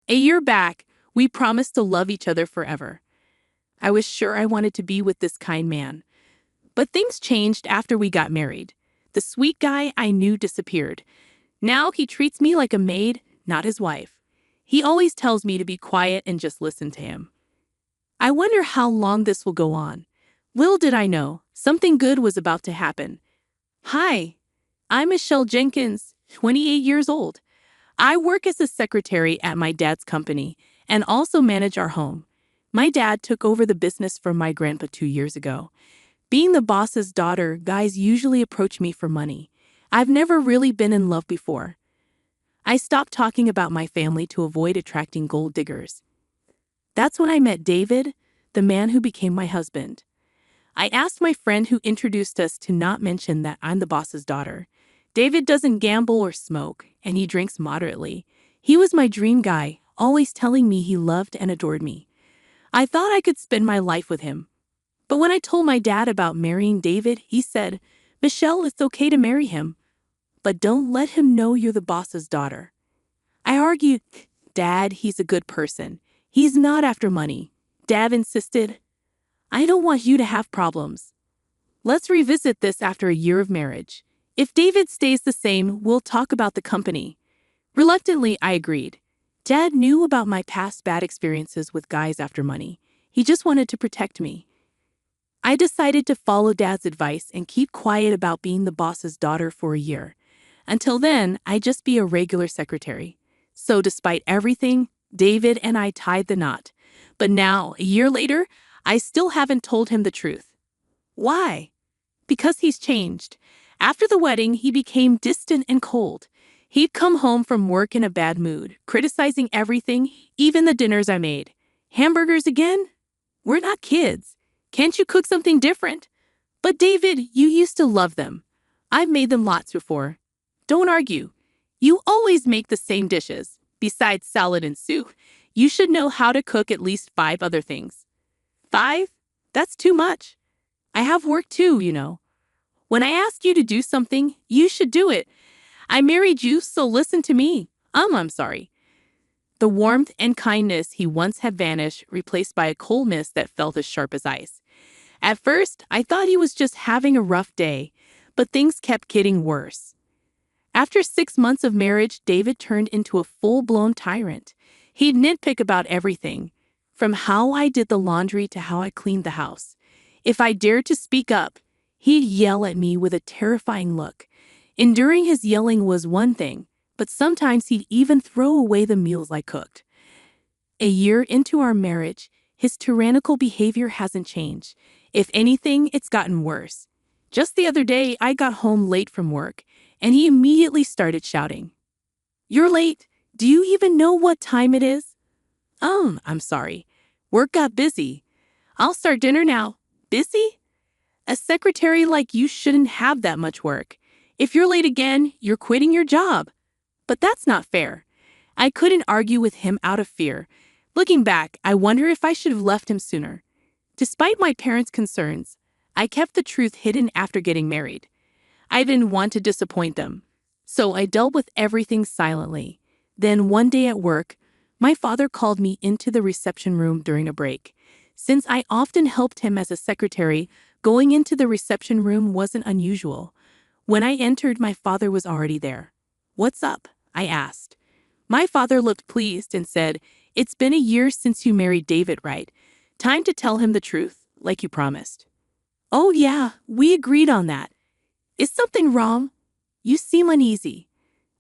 A year back, we promised to love each other forever. I was sure I wanted to be with this kind man. But things changed after we got married. The sweet guy I knew disappeared. Now he treats me like a maid, not his wife. He always tells me to be quiet and just listen to him. I wonder how long this will go on. Little did I know, something good was about to happen. Hi, I'm Michelle Jenkins, 28 years old. I work as a secretary at my dad's company and also manage our home. My dad took over the business from my grandpa 2 years ago. Being the boss's daughter, guys usually approach me for money. I've never really been in love before. I stopped talking about my family to avoid attracting gold diggers. That's when I met David, the man who became my husband. I asked my friend who introduced us to not mention that I'm the boss's daughter. David doesn't gamble or smoke, and he drinks moderately. He was my dream guy, always telling me he loved and adored me. I thought I could spend my life with him. But when I told my dad about marrying David, he said, "Michelle, it's okay to marry him, but don't let him know you're the boss's daughter." I argued, "Dad, he's a good person. He's not after money." Dad insisted, "I don't want you to have problems. Let's revisit this after a year of marriage. If David stays the same, we'll talk about the company." Reluctantly, I agreed. Dad knew about my past bad experiences with guys after money. He just wanted to protect me. I decided to follow Dad's advice and keep quiet about being the boss's daughter for a year. Until then, I'd just be a regular secretary. So despite everything, David and I tied the knot. But now, a year later, I still haven't told him the truth. Why? Because he's changed. After the wedding, he became distant and cold. He'd come home from work in a bad mood, criticizing everything, even the dinners I made. "Hamburgers again? We're not kids. Can't you cook something different?" "But David, you used to love them. I've made them lots before." "Don't argue. You always make the same dishes. Besides salad and soup, you should know how to cook at least 5 other things." 5? That's too much. I have work too, you know. When I ask you to do something, you should do it. I married you, so listen to me. I'm sorry. The warmth and kindness he once had vanished, replaced by a coldness that felt as sharp as ice. At first, I thought he was just having a rough day, but things kept getting worse. After 6 months of marriage, David turned into a full-blown tyrant. He'd nitpick about everything, from how I did the laundry to how I cleaned the house. If I dared to speak up, he'd yell at me with a terrifying look. Enduring his yelling was one thing, but sometimes he'd even throw away the meals I cooked. A year into our marriage, his tyrannical behavior hasn't changed. If anything, it's gotten worse. Just the other day, I got home late from work, and he immediately started shouting, "You're late. Do you even know what time it is?" I'm sorry. Work got busy. I'll start dinner now." Busy? A secretary like you shouldn't have that much work. If you're late again, you're quitting your job. But that's not fair. I couldn't argue with him out of fear. Looking back, I wonder if I should have left him sooner. Despite my parents' concerns, I kept the truth hidden after getting married. I didn't want to disappoint them, so I dealt with everything silently. Then one day at work, my father called me into the reception room during a break. Since I often helped him as a secretary, going into the reception room wasn't unusual. When I entered, my father was already there. "What's up?" I asked. My father looked pleased and said, "It's been a year since you married David, right? Time to tell him the truth, like you promised." "Oh yeah, we agreed on that. Is something wrong? You seem uneasy."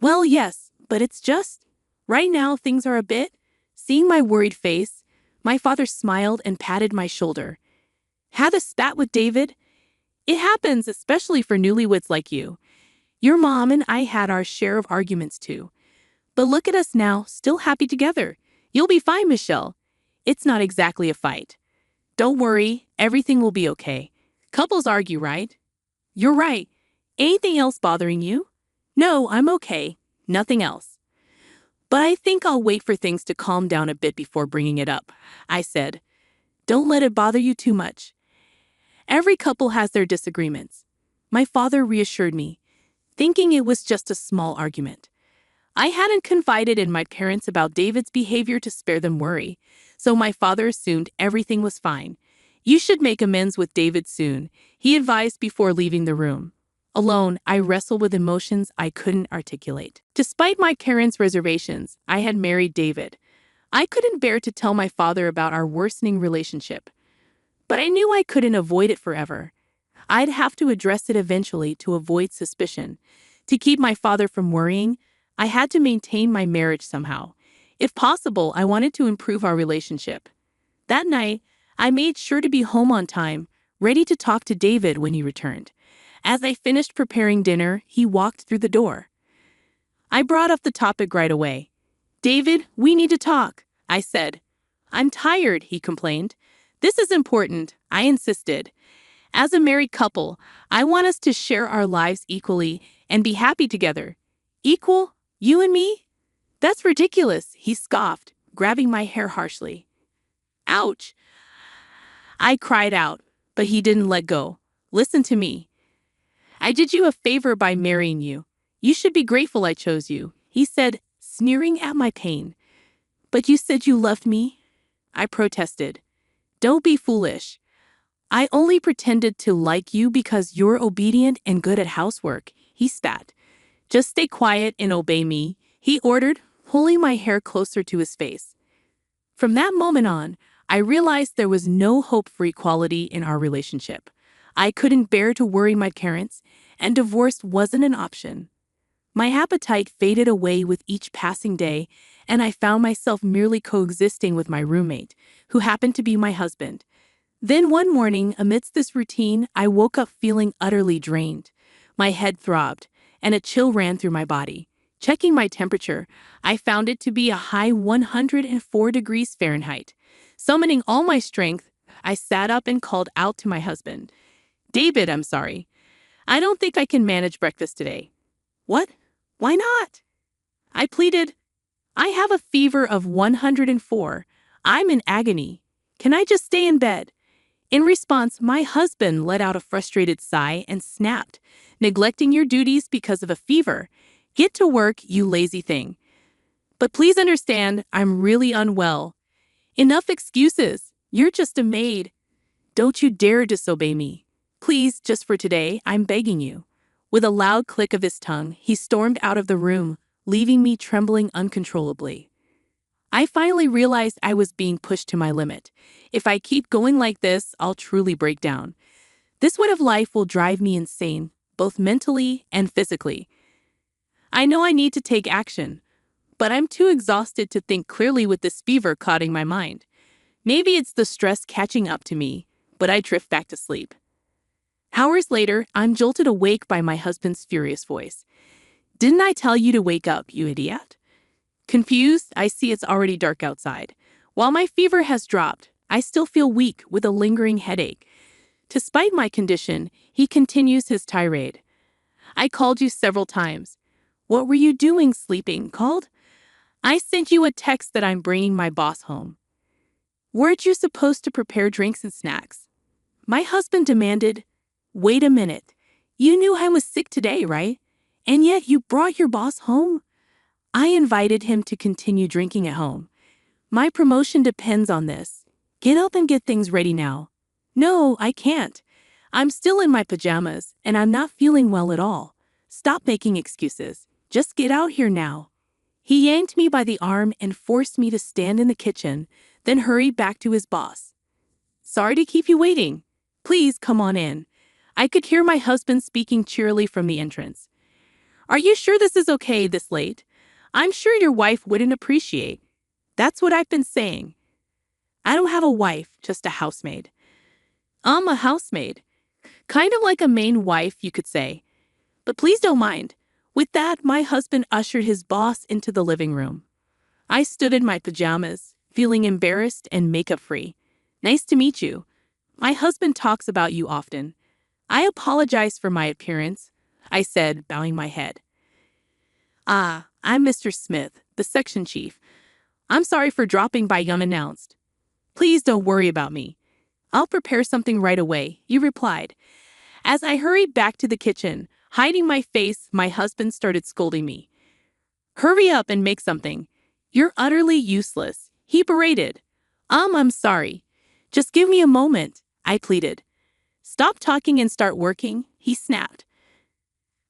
"Well, yes, but it's just, right now things are a bit." Seeing my worried face, my father smiled and patted my shoulder. "Had a spat with David? It happens, especially for newlyweds like you. Your mom and I had our share of arguments too. But look at us now, still happy together. You'll be fine, Michelle. It's not exactly a fight. Don't worry, everything will be okay. Couples argue, right?" "You're right. Anything else bothering you?" "No, I'm okay. Nothing else. But I think I'll wait for things to calm down a bit before bringing it up," I said. "Don't let it bother you too much. Every couple has their disagreements." My father reassured me, thinking it was just a small argument. I hadn't confided in my parents about David's behavior to spare them worry, so my father assumed everything was fine. You should make amends with David soon, he advised before leaving the room. Alone, I wrestled with emotions I couldn't articulate. Despite my parents' reservations, I had married David. I couldn't bear to tell my father about our worsening relationship. But I knew I couldn't avoid it forever. I'd have to address it eventually to avoid suspicion. To keep my father from worrying, I had to maintain my marriage somehow. If possible, I wanted to improve our relationship. That night, I made sure to be home on time, ready to talk to David when he returned. As I finished preparing dinner, he walked through the door. I brought up the topic right away. "David, we need to talk," I said. "I'm tired," he complained. "This is important," I insisted. "As a married couple, I want us to share our lives equally and be happy together." "Equal? You and me? That's ridiculous," he scoffed, grabbing my hair harshly. "Ouch!" I cried out, but he didn't let go. "Listen to me. I did you a favor by marrying you. You should be grateful I chose you," he said, sneering at my pain. "But you said you loved me," I protested. "Don't be foolish. I only pretended to like you because you're obedient and good at housework," he spat. "Just stay quiet and obey me," he ordered, pulling my hair closer to his face. From that moment on, I realized there was no hope for equality in our relationship. I couldn't bear to worry my parents, and divorce wasn't an option. My appetite faded away with each passing day, and I found myself merely coexisting with my roommate, who happened to be my husband. Then one morning, amidst this routine, I woke up feeling utterly drained. My head throbbed, and a chill ran through my body. Checking my temperature, I found it to be a high 104 degrees Fahrenheit. Summoning all my strength, I sat up and called out to my husband. "David, I'm sorry. I don't think I can manage breakfast today." "What? Why not?" I pleaded. "I have a fever of 104. I'm in agony. Can I just stay in bed?" In response, my husband let out a frustrated sigh and snapped. "Neglecting your duties because of a fever? Get to work, you lazy thing. But please understand, I'm really unwell." "Enough excuses. You're just a maid. Don't you dare disobey me. Please, just for today, I'm begging you." With a loud click of his tongue, he stormed out of the room, leaving me trembling uncontrollably. I finally realized I was being pushed to my limit. If I keep going like this, I'll truly break down. This way of life will drive me insane, both mentally and physically. I know I need to take action, but I'm too exhausted to think clearly with this fever clouding my mind. Maybe it's the stress catching up to me, but I drift back to sleep. Hours later, I'm jolted awake by my husband's furious voice. "Didn't I tell you to wake up, you idiot?" Confused, I see it's already dark outside. While my fever has dropped, I still feel weak with a lingering headache. Despite my condition, he continues his tirade. "I called you several times. What were you doing sleeping, called? I sent you a text that I'm bringing my boss home. Weren't you supposed to prepare drinks and snacks?" My husband demanded. "Wait a minute. You knew I was sick today, right? And yet you brought your boss home?" I invited him to continue drinking at home. "My promotion depends on this. Get up and get things ready now." "No, I can't. I'm still in my pajamas, and I'm not feeling well at all. Stop making excuses. Just get out here now." He yanked me by the arm and forced me to stand in the kitchen, then hurried back to his boss. "Sorry to keep you waiting. Please come on in." I could hear my husband speaking cheerily from the entrance. "Are you sure this is okay this late? I'm sure your wife wouldn't appreciate." "That's what I've been saying. I don't have a wife, just a housemaid." A housemaid. Kind of like a main wife, you could say. But please don't mind." With that, my husband ushered his boss into the living room. I stood in my pajamas, feeling embarrassed and makeup-free. "Nice to meet you. My husband talks about you often." "I apologize for my appearance," I said, bowing my head. I'm Mr. Smith, the section chief. I'm sorry for dropping by unannounced." "Please don't worry about me. I'll prepare something right away," he replied. As I hurried back to the kitchen, hiding my face, my husband started scolding me. Hurry up and make something. You're utterly useless, he berated. I'm sorry. Just give me a moment, I pleaded. Stop talking and start working, he snapped.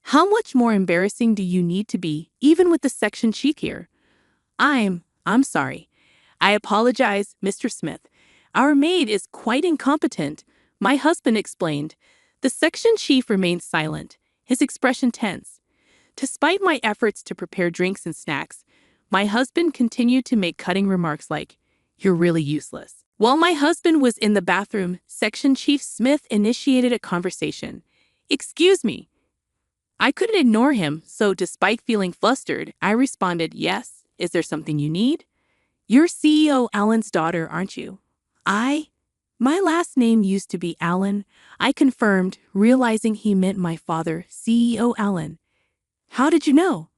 How much more embarrassing do you need to be, even with the section chief here? I'm sorry. I apologize, Mr. Smith. Our maid is quite incompetent, my husband explained. The section chief remained silent, his expression tense. Despite my efforts to prepare drinks and snacks, my husband continued to make cutting remarks like, "You're really useless." While my husband was in the bathroom, Section Chief Smith initiated a conversation. "Excuse me." I couldn't ignore him, so despite feeling flustered, I responded, "Yes, is there something you need?" "You're CEO Allen's daughter, aren't you?" My last name used to be Allen, I confirmed, realizing he meant my father, CEO Allen. "How did you know?"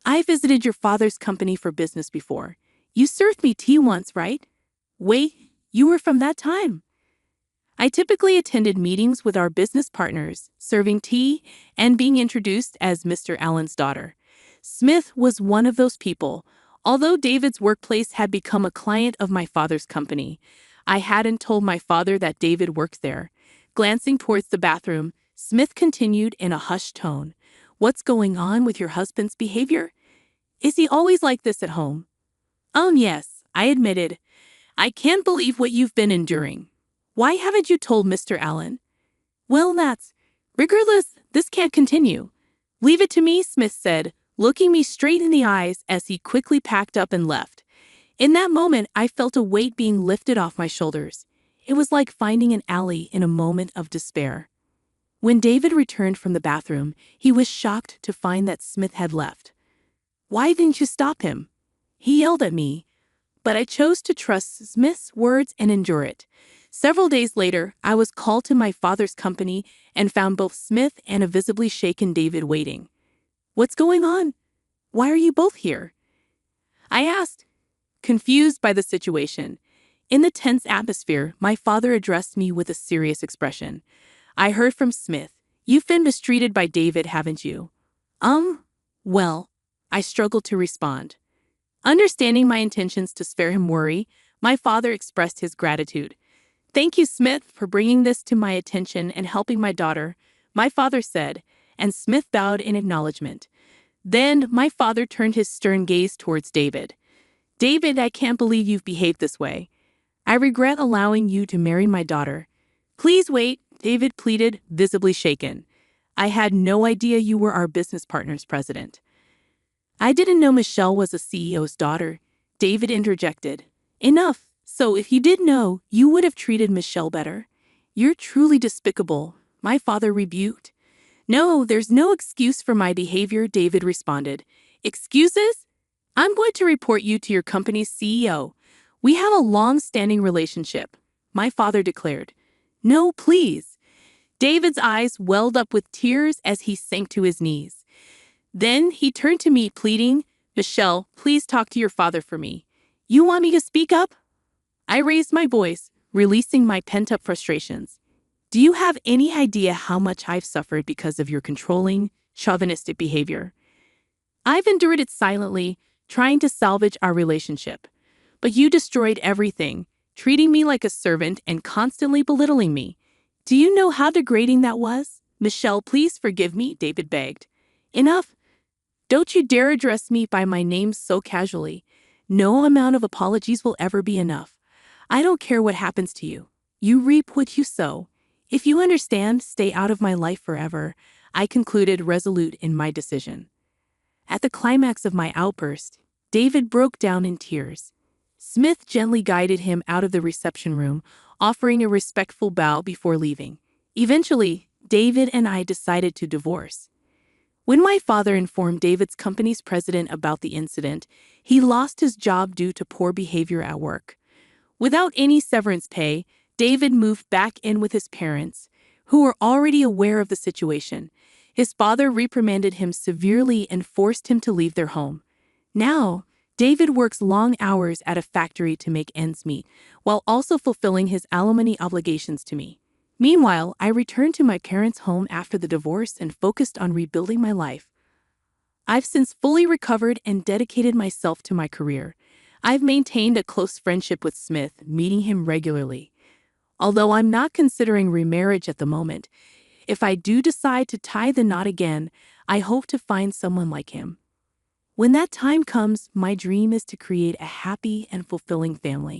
"I visited your father's company for business before. You served me tea once, right?" "Wait, you were from that time?" I typically attended meetings with our business partners, serving tea and being introduced as Mr. Allen's daughter. Smith was one of those people. Although David's workplace had become a client of my father's company, I hadn't told my father that David worked there. Glancing towards the bathroom, Smith continued in a hushed tone. "What's going on with your husband's behavior? Is he always like this at home?" Yes, I admitted. "I can't believe what you've been enduring. Why haven't you told Mr. Allen?" "Well, that's regardless, this can't continue." "Leave it to me," Smith said, looking me straight in the eyes as he quickly packed up and left. In that moment, I felt a weight being lifted off my shoulders. It was like finding an ally in a moment of despair. When David returned from the bathroom, he was shocked to find that Smith had left. "Why didn't you stop him?" He yelled at me, but I chose to trust Smith's words and endure it. Several days later, I was called to my father's company and found both Smith and a visibly shaken David waiting. "What's going on? Why are you both here?" I asked, confused by the situation. In the tense atmosphere, my father addressed me with a serious expression. "I heard from Smith. You've been mistreated by David, haven't you?" Well, I struggled to respond. Understanding my intentions to spare him worry, my father expressed his gratitude. "Thank you, Smith, for bringing this to my attention and helping my daughter," my father said, and Smith bowed in acknowledgement. Then my father turned his stern gaze towards David. "David, I can't believe you've behaved this way. I regret allowing you to marry my daughter." "Please wait," David pleaded, visibly shaken. "I had no idea you were our business partner's president." "I didn't know Michelle was a CEO's daughter," David interjected. "Enough. So if you did know, you would have treated Michelle better." "You're truly despicable," my father rebuked. "No, there's no excuse for my behavior," David responded. "Excuses? I'm going to report you to your company's CEO. We have a long-standing relationship," my father declared. "No, please." David's eyes welled up with tears as he sank to his knees. Then he turned to me, pleading, "Michelle, please talk to your father for me. You want me to speak up?" I raised my voice, releasing my pent-up frustrations. "Do you have any idea how much I've suffered because of your controlling, chauvinistic behavior? I've endured it silently, trying to salvage our relationship. But you destroyed everything, treating me like a servant and constantly belittling me. Do you know how degrading that was?" "Michelle, please forgive me," David begged. "Enough. Don't you dare address me by my name so casually. No amount of apologies will ever be enough. I don't care what happens to you. You reap what you sow. If you understand, stay out of my life forever," I concluded, resolute in my decision. At the climax of my outburst, David broke down in tears. Smith gently guided him out of the reception room, offering a respectful bow before leaving. Eventually, David and I decided to divorce. When my father informed David's company's president about the incident, he lost his job due to poor behavior at work. Without any severance pay, David moved back in with his parents, who were already aware of the situation. His father reprimanded him severely and forced him to leave their home. Now, David works long hours at a factory to make ends meet, while also fulfilling his alimony obligations to me. Meanwhile, I returned to my parents' home after the divorce and focused on rebuilding my life. I've since fully recovered and dedicated myself to my career. I've maintained a close friendship with Smith, meeting him regularly. Although I'm not considering remarriage at the moment, if I do decide to tie the knot again, I hope to find someone like him. When that time comes, my dream is to create a happy and fulfilling family.